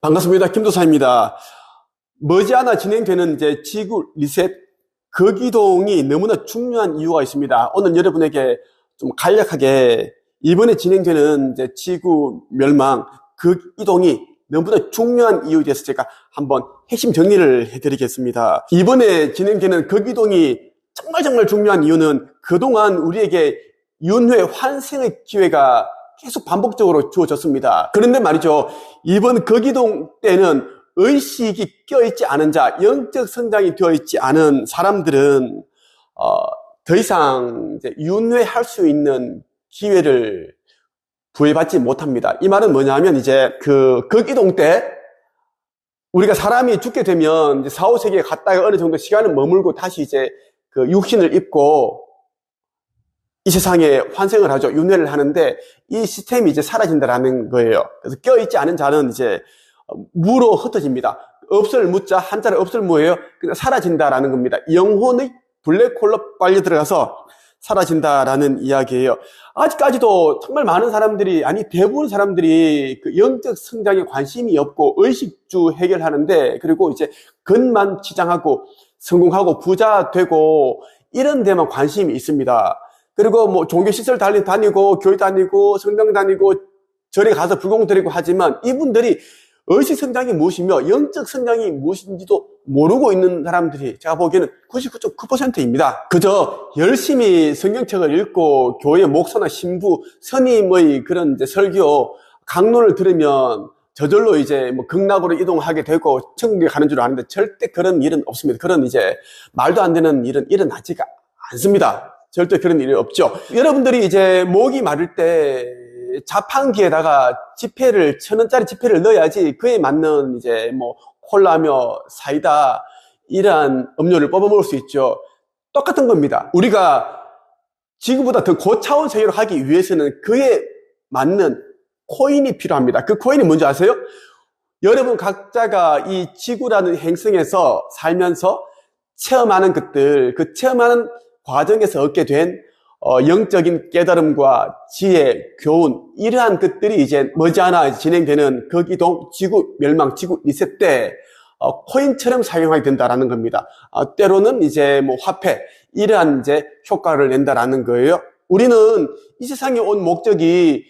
반갑습니다. 김도사입니다. 머지않아 진행되는 이제 지구 리셋 거기동이 너무나 중요한 이유가 있습니다. 오늘 여러분에게 좀 간략하게 이번에 진행되는 이제 지구 멸망 거기동이 너무나 중요한 이유에 대해서 제가 한번 핵심 정리를 해드리겠습니다. 이번에 진행되는 거기동이 정말 중요한 이유는 그동안 우리에게 윤회 환생의 기회가 계속 반복적으로 주어졌습니다. 그런데 말이죠. 이번 거기동 때는 의식이 껴있지 않은 자, 영적 성장이 되어있지 않은 사람들은 더 이상 이제 윤회할 수 있는 기회를 부여받지 못합니다. 이 말은 뭐냐면 이제 거기동 때 우리가 사람이 죽게 되면 이제 4, 5세기에 갔다가 어느 정도 시간을 머물고 다시 이제 그 육신을 입고 이 세상에 환생을 하죠. 윤회를 하는데 이 시스템이 이제 사라진다라는 거예요. 그래서 껴있지 않은 자는 이제 무로 흩어집니다. 없을 무자, 한자를 없을 무예요. 그냥 사라진다라는 겁니다. 영혼의 블랙홀로 빨려 들어가서 사라진다라는 이야기예요. 아직까지도 정말 많은 사람들이, 아니 대부분 사람들이 그 영적 성장에 관심이 없고 의식주 해결하는데, 그리고 이제 겉만 치장하고 성공하고 부자 되고 이런 데만 관심이 있습니다. 그리고 뭐 종교시설 다니고 교회 다니고 성당 다니고 절에 가서 불공 드리고 하지만 이분들이 의식 성장이 무엇이며 영적 성장이 무엇인지도 모르고 있는 사람들이 제가 보기에는 99.9%입니다. 그저 열심히 성경책을 읽고 교회 목사나 신부, 스님의 그런 이제 설교, 강론을 들으면 저절로 이제 뭐 극락으로 이동하게 되고 천국에 가는 줄 아는데 절대 그런 일은 없습니다. 그런 이제 말도 안 되는 일은 일어나지가 않습니다. 절대 그런 일이 없죠. 여러분들이 이제 목이 마를 때 자판기에다가 지폐를 1,000원짜리 지폐를 넣어야지 그에 맞는 이제 뭐 콜라며 사이다 이러한 음료를 뽑아 먹을 수 있죠. 똑같은 겁니다. 우리가 지구보다 더 고차원 세계로 하기 위해서는 그에 맞는 코인이 필요합니다. 그 코인이 뭔지 아세요? 여러분 각자가 이 지구라는 행성에서 살면서 체험하는 것들, 그 체험하는 과정에서 얻게 된 영적인 깨달음과 지혜, 교훈 이러한 것들이 이제 머지않아 진행되는 거기동 지구 멸망, 지구 리셋 때 코인처럼 사용하게 된다라는 겁니다. 때로는 이제 뭐 화폐 이러한 이제 효과를 낸다라는 거예요. 우리는 이 세상에 온 목적이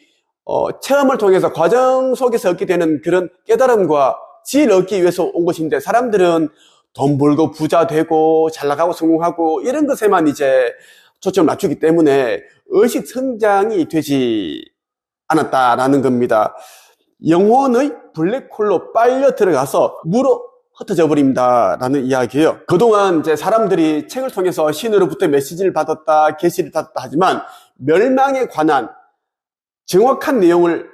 체험을 통해서 과정 속에서 얻게 되는 그런 깨달음과 지혜를 얻기 위해서 온 것인데 사람들은 돈 벌고 부자 되고 잘 나가고 성공하고 이런 것에만 이제 초점을 맞추기 때문에 의식 성장이 되지 않았다라는 겁니다. 영혼의 블랙홀로 빨려 들어가서 무로 흩어져 버립니다라는 이야기예요. 그동안 이제 사람들이 책을 통해서 신으로부터 메시지를 받았다, 계시를 받았다 하지만 멸망에 관한 정확한 내용을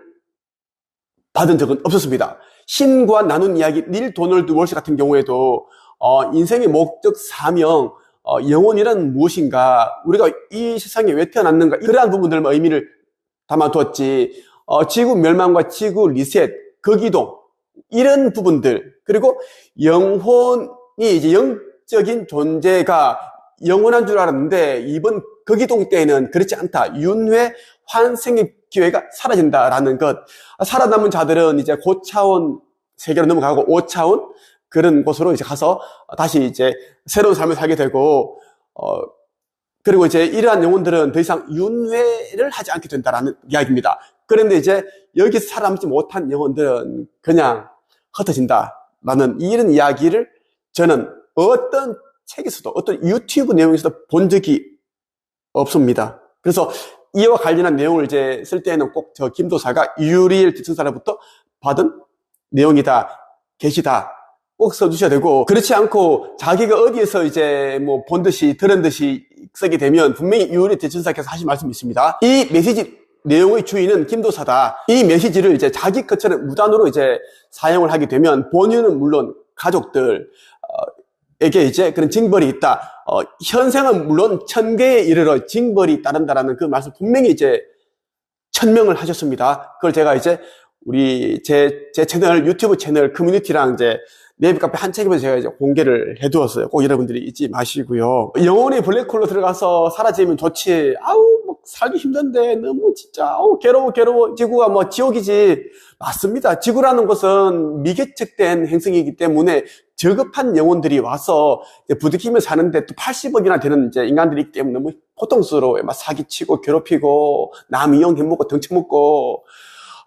받은 적은 없었습니다. 신과 나눈 이야기, 닐 도널드 월시 같은 경우에도 인생의 목적, 사명, 영혼이란 무엇인가, 우리가 이 세상에 왜 태어났는가, 그러한 부분들만 의미를 담아두었지, 지구 멸망과 지구 리셋, 거기동, 이런 부분들, 그리고 영혼이 이제 영적인 존재가 영원한 줄 알았는데, 이번 거기동 때에는 그렇지 않다. 윤회, 환생의 기회가 사라진다라는 것. 살아남은 자들은 이제 고차원 세계로 넘어가고 5차원, 그런 곳으로 이제 가서 다시 이제 새로운 삶을 살게 되고, 그리고 이제 이러한 영혼들은 더 이상 윤회를 하지 않게 된다라는 이야기입니다. 그런데 이제 여기서 살아남지 못한 영혼들은 그냥 흩어진다라는 이런 이야기를 저는 어떤 책에서도 어떤 유튜브 내용에서도 본 적이 없습니다. 그래서 이와 관련한 내용을 이제 쓸 때에는 꼭 저 김도사가 유리엘 지천사로부터 받은 내용이다, 계시다, 꼭 써주셔야 되고, 그렇지 않고 자기가 어디에서 이제 뭐 본 듯이 들은 듯이 쓰게 되면 분명히 유리엘 지천사께서 하신 말씀이 있습니다. 이 메시지 내용의 주인은 김도사다. 이 메시지를 이제 자기 것처럼 무단으로 이제 사용을 하게 되면 본인은 물론 가족들 에게 이제 그런 징벌이 있다. 현생은 물론 1000개에 이르러 징벌이 따른다라는 그 말씀 분명히 이제 천명을 하셨습니다. 그걸 제가 이제 우리 제 채널, 유튜브 채널 커뮤니티랑 이제 네이버 카페 한 책임에서 제가 이제 공개를 해두었어요. 꼭 여러분들이 잊지 마시고요. 영원히 블랙홀로 들어가서 사라지면 좋지. 아우, 뭐 살기 힘든데 너무 진짜 아우 괴로워. 지구가 뭐 지옥이지. 맞습니다. 지구라는 것은 미개척된 행성이기 때문에 저급한 영혼들이 와서 부득이며 사는데 또 80억이나 되는 이제 인간들이 있기 때문에 너무 고통스러워요. 막 사기치고 괴롭히고 남 이용해먹고 덩쳐먹고.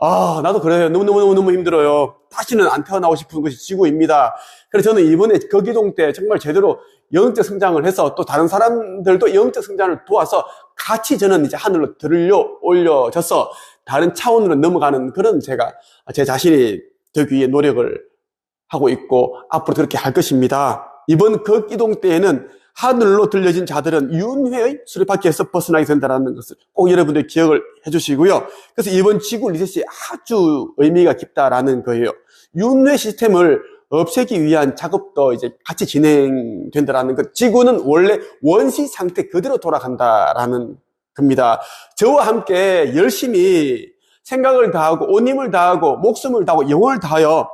아, 나도 그래요. 너무 힘들어요. 다시는 안 태어나고 싶은 것이 지구입니다. 그래서 저는 이번에 거기동 때 정말 제대로 영적 성장을 해서 또 다른 사람들도 영적 성장을 도와서 같이 저는 이제 하늘로 들려 올려져서 다른 차원으로 넘어가는 그런 제가 제 자신이 되기 위해 노력을 하고 있고 앞으로 그렇게 할 것입니다. 이번 거기동 때에는 하늘로 들려진 자들은 윤회의 수레바퀴에서 벗어나게 된다는 것을 꼭 여러분들 기억을 해주시고요. 그래서 이번 지구 리셋이 아주 의미가 깊다라는 거예요. 윤회 시스템을 없애기 위한 작업도 이제 같이 진행된다라는 것. 지구는 원래 원시 상태 그대로 돌아간다라는 겁니다. 저와 함께 열심히 생각을 다하고 온 힘을 다하고 목숨을 다하고 영혼을 다하여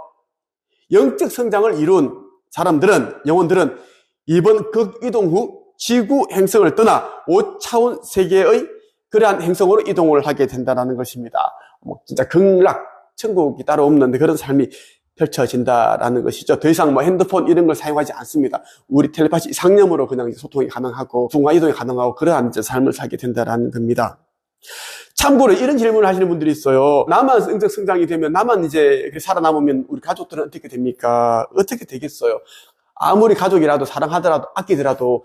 영적 성장을 이룬 사람들은, 영혼들은 이번 극이동 후 지구 행성을 떠나 5차원 세계의 그러한 행성으로 이동을 하게 된다는 것입니다. 뭐 진짜 극락, 천국이 따로 없는데 그런 삶이 펼쳐진다라는 것이죠. 더 이상 뭐 핸드폰 이런 걸 사용하지 않습니다. 우리 텔레파시 상념으로 그냥 소통이 가능하고 순간 이동이 가능하고 그러한 이제 삶을 살게 된다라는 겁니다. 참고로 이런 질문을 하시는 분들이 있어요. 나만 영적 성장이 되면, 나만 이제 살아남으면 우리 가족들은 어떻게 됩니까? 어떻게 되겠어요? 아무리 가족이라도 사랑하더라도 아끼더라도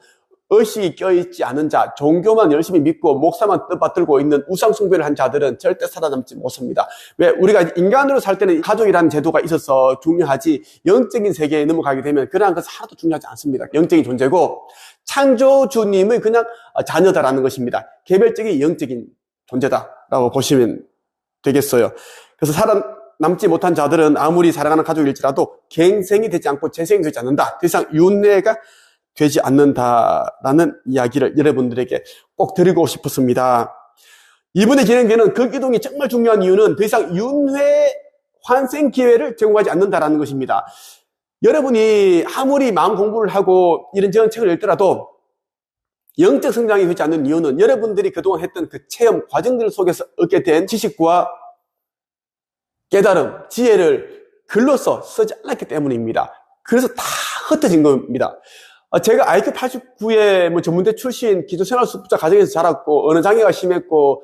의식이 껴있지 않은 자, 종교만 열심히 믿고 목사만 떠받들고 있는 우상 숭배를 한 자들은 절대 살아남지 못합니다. 왜? 우리가 인간으로 살 때는 가족이라는 제도가 있어서 중요하지 영적인 세계에 넘어가게 되면 그러한 것은 하나도 중요하지 않습니다. 영적인 존재고 창조주님의 그냥 자녀다라는 것입니다. 개별적인 영적인 존재다라고 보시면 되겠어요. 그래서 살아남지 못한 자들은 아무리 사랑하는 가족일지라도 갱생이 되지 않고 재생이 되지 않는다. 더 이상 윤회가 되지 않는다라는 이야기를 여러분들에게 꼭 드리고 싶었습니다. 이번에 진행되는 극이동이 정말 중요한 이유는 더 이상 윤회 환생 기회를 제공하지 않는다라는 것입니다. 여러분이 아무리 마음 공부를 하고 이런저런 책을 읽더라도 영적 성장이 되지 않는 이유는 여러분들이 그동안 했던 그 체험 과정들 속에서 얻게 된 지식과 깨달음, 지혜를 글로써 쓰지 않았기 때문입니다. 그래서 다 흩어진 겁니다. 제가 IQ 89의 뭐 전문대 출신 기초생활수급자 가정에서 자랐고 언어장애가 심했고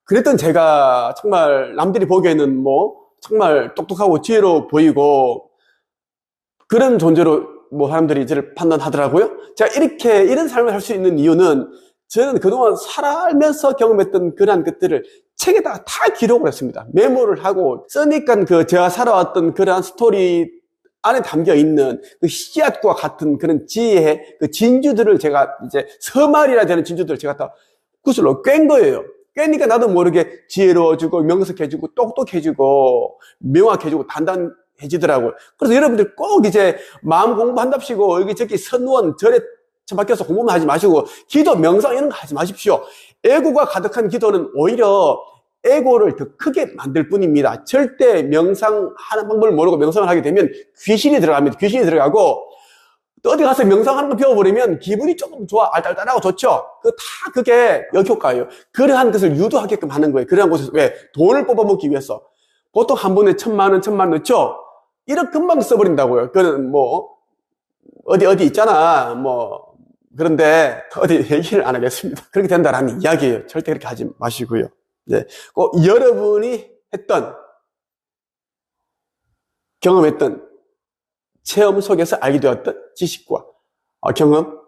그랬던 제가 정말 남들이 보기에는 뭐 정말 똑똑하고 지혜로 보이고 그런 존재로 뭐 사람들이 저를 판단하더라고요. 제가 이런 삶을 할 수 있는 이유는 저는 그동안 살아면서 경험했던 그러한 것들을 책에다가 다 기록을 했습니다. 메모를 하고 쓰니까 제가 살아왔던 그러한 스토리 안에 담겨 있는 그 씨앗과 같은 그런 지혜의 그 진주들을 제가 이제 서말이라 되는 진주들을 제가 다 구슬로 꿰은 거예요. 꿰니까 나도 모르게 지혜로워지고 명석해지고 똑똑해지고 명확해지고 단단해지더라고요. 그래서 여러분들 꼭 이제 마음 공부한답시고 여기저기 선원 절에 처박혀서 공부만 하지 마시고 기도 명상 이런 거 하지 마십시오. 에고가 가득한 기도는 오히려 에고를 더 크게 만들 뿐입니다. 절대 명상하는 방법을 모르고 명상을 하게 되면 귀신이 들어갑니다. 귀신이 들어가고 또 어디 가서 명상하는 거 배워버리면 기분이 조금 좋아, 알딸딸하고 좋죠. 그게 역효과예요. 그러한 것을 유도하게끔 하는 거예요. 그러한 곳에서 왜? 돈을 뽑아먹기 위해서. 보통 한 번에 1,000만 원 넣죠? 1억 금방 써버린다고요. 그거는 뭐 어디 있잖아. 뭐 그런데 어디 얘기를 안 하겠습니다. 그렇게 된다라는 이야기예요. 절대 그렇게 하지 마시고요. 네, 꼭 여러분이 했던 경험했던 체험 속에서 알게 되었던 지식과 경험,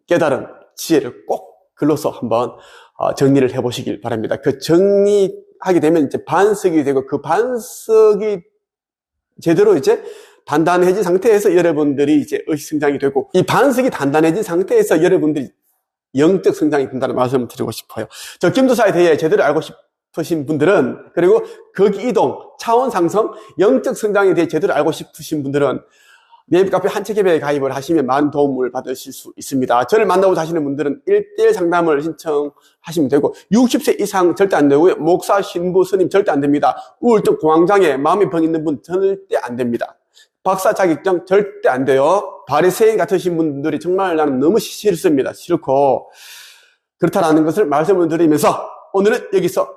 깨달음, 지혜를 꼭 글로서 한번 정리를 해보시길 바랍니다. 그 정리하게 되면 이제 반석이 되고 그 반석이 제대로 이제 단단해진 상태에서 여러분들이 이제 의식 성장이 되고 이 반석이 단단해진 상태에서 여러분들이 영적 성장이 된다는 말씀을 드리고 싶어요. 저 김도사에 대해 제대로 알고 싶으신 분들은 그리고 거기 이동, 차원 상승, 영적 성장에 대해 제대로 알고 싶으신 분들은 네이버 카페 한책협회에 가입을 하시면 많은 도움을 받으실 수 있습니다. 저를 만나고 하시는 분들은 1:1 상담을 신청하시면 되고 60세 이상 절대 안 되고요. 목사, 신부, 스님 절대 안 됩니다. 우울증, 공황장애, 마음의 병 있는 분 절대 안 됩니다. 박사 자격증 절대 안 돼요. 바리새인 같으신 분들이 정말 나는 너무 싫습니다. 싫고 그렇다라는 것을 말씀을 드리면서 오늘은 여기서